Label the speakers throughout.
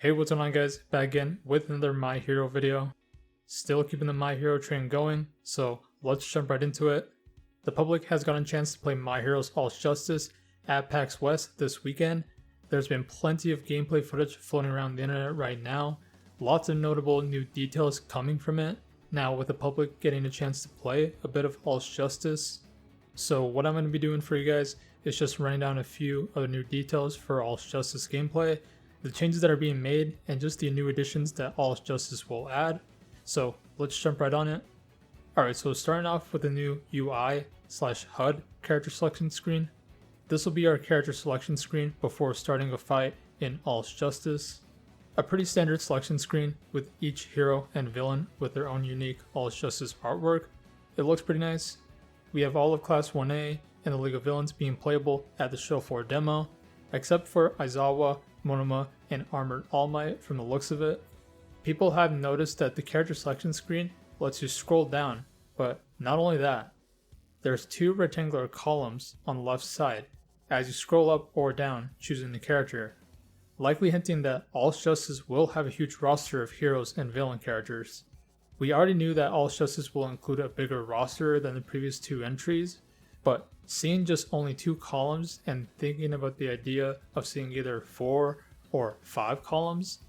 Speaker 1: Hey, what's going on guys? Back again with another My Hero video. Still keeping the My Hero train going, so let's jump right into it. The public has gotten a chance to play My Heroes All Justice at PAX West this weekend. There's been plenty of gameplay footage floating around the internet right now. Lots of notable new details coming from it. Now with the public getting a chance to play a bit of All Justice. So what I'm going to be doing for you guys is just running down a few of the new details for All Justice gameplay, the changes that are being made, and just the new additions that All Justice will add. So let's jump right on it. Alright, so starting off with the new UI/HUD character selection screen. This will be our character selection screen before starting a fight in All Justice. A pretty standard selection screen with each hero and villain with their own unique All Justice artwork. It looks pretty nice. We have all of Class 1A and the League of Villains being playable at the show floor demo, except for Aizawa, Monoma, and Armored All Might from the looks of it. People have noticed that the character selection screen lets you scroll down, but not only that, there's two rectangular columns on the left side as you scroll up or down choosing the character, likely hinting that All Justice will have a huge roster of heroes and villain characters. We already knew that All Justice will include a bigger roster than the previous two entries, but seeing just only two columns and thinking about the idea of seeing either 4 or 5 columns,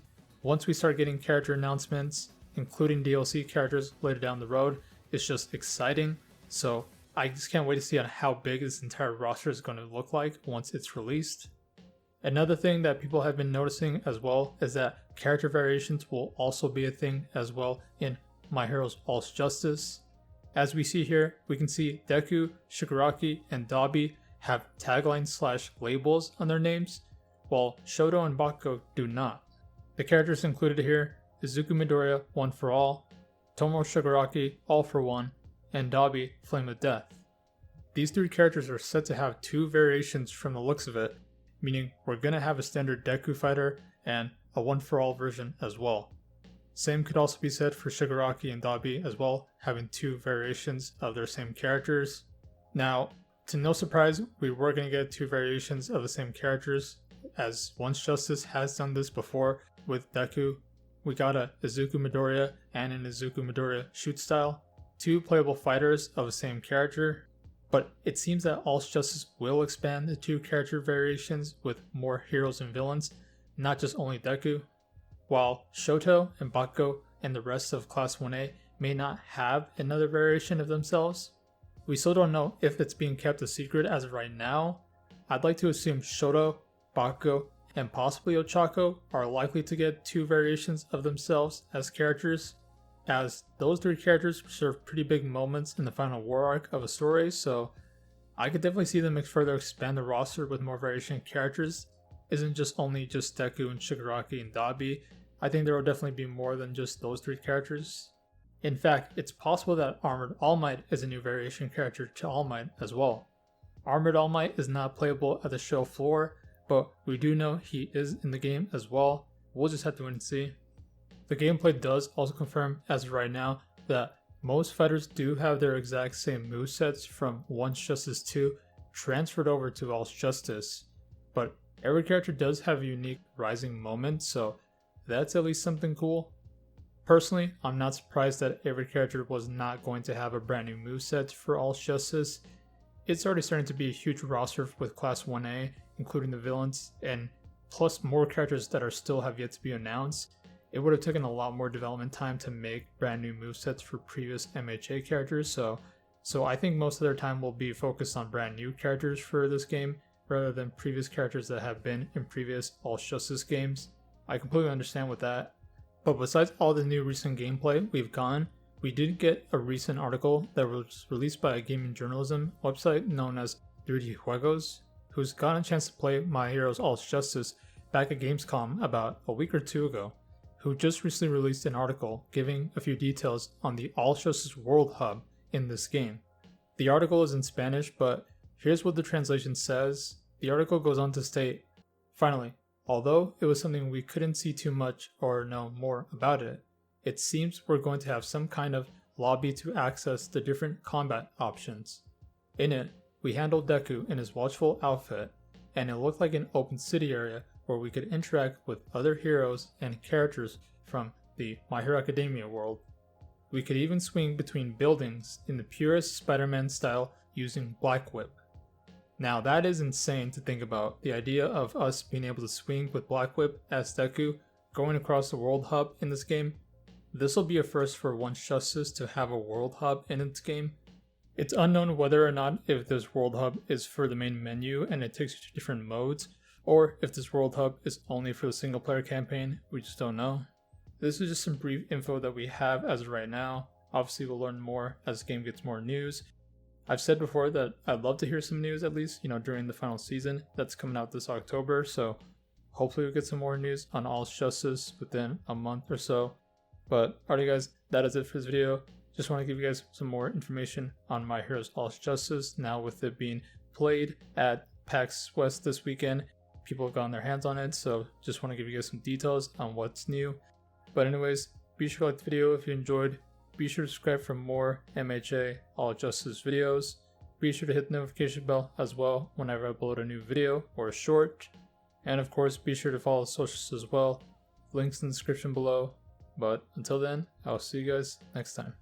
Speaker 1: once we start getting character announcements, including DLC characters later down the road, it's just exciting. So I just can't wait to see on how big this entire roster is going to look like once it's released. Another thing that people have been noticing as well is that character variations will also be a thing as well in My Heroes All Justice. As we see here, we can see Deku, Shigaraki, and Dabi have taglines/labels on their names, while Shoto and Bakugo do not. The characters included here: Izuku Midoriya, One for All, Tomoe Shigaraki, All for One, and Dabi, Flame of Death. These three characters are said to have two variations from the looks of it, meaning we're gonna have a standard Deku fighter and a One for All version as well. Same could also be said for Shigaraki and Dabi as well, having two variations of their same characters. Now, to no surprise, we were going to get two variations of the same characters, as Once Justice has done this before with Deku. We got a Izuku Midoriya and an Izuku Midoriya shoot style, two playable fighters of the same character, but it seems that All Justice will expand the two character variations with more heroes and villains, not just only Deku. While Shoto and Bakugo and the rest of Class 1A may not have another variation of themselves, we still don't know if it's being kept a secret as of right now. I'd like to assume Shoto, Bakugo, and possibly Ochako are likely to get two variations of themselves as characters, as those three characters serve pretty big moments in the final war arc of a story, so I could definitely see them further expand the roster with more variation characters. Isn't just only just Deku and Shigaraki and Dabi. I think there will definitely be more than just those three characters. In fact, it's possible that Armored All Might is a new variation character to All Might as well. Armored All Might is not playable at the show floor, but we do know he is in the game as well. We'll just have to wait and see. The gameplay does also confirm as of right now that most fighters do have their exact same movesets from Once Justice 2 transferred over to All Justice, but every character does have a unique rising moment, so that's at least something cool. Personally, I'm not surprised that every character was not going to have a brand new moveset for All Justice. It's already starting to be a huge roster with Class 1A, including the villains, and plus more characters that are still have yet to be announced. It would have taken a lot more development time to make brand new movesets for previous MHA characters, so I think most of their time will be focused on brand new characters for this game, rather than previous characters that have been in previous All Justice games. I completely understand with that. But besides all the new recent gameplay we've gotten, we did get a recent article that was released by a gaming journalism website known as 3D Juegos, who's gotten a chance to play My Heroes All Justice back at Gamescom about a week or two ago, who just recently released an article giving a few details on the All Justice World Hub in this game. The article is in Spanish, but here's what the translation says. The article goes on to state, "Finally, although it was something we couldn't see too much or know more about it, it seems we're going to have some kind of lobby to access the different combat options. In it, we handled Deku in his watchful outfit, and it looked like an open city area where we could interact with other heroes and characters from the My Hero Academia world. We could even swing between buildings in the purest Spider-Man style using Black Whip. Now that is insane to think about, the idea of us being able to swing with Black Whip as Deku going across the World Hub in this game. This will be a first for Once Justice to have a World Hub in its game. It's unknown whether or not if this World Hub is for the main menu and it takes you to different modes, or if this World Hub is only for the single player campaign. We just don't know. This is just some brief info that we have as of right now. Obviously we'll learn more as the game gets more news. I've said before that I'd love to hear some news at least, during the final season that's coming out this October, so hopefully we'll get some more news on All Justice within a month or so. But alright guys, that is it for this video. Just want to give you guys some more information on My Hero's All Justice now with it being played at PAX West this weekend. People have gotten their hands on it, so just want to give you guys some details on what's new. But anyways, be sure to like the video if you enjoyed. Be sure to subscribe for more MHA All Justice videos. Be sure to hit the notification bell as well whenever I upload a new video or a short. And of course, be sure to follow the socials as well. Links in the description below. But until then, I'll see you guys next time.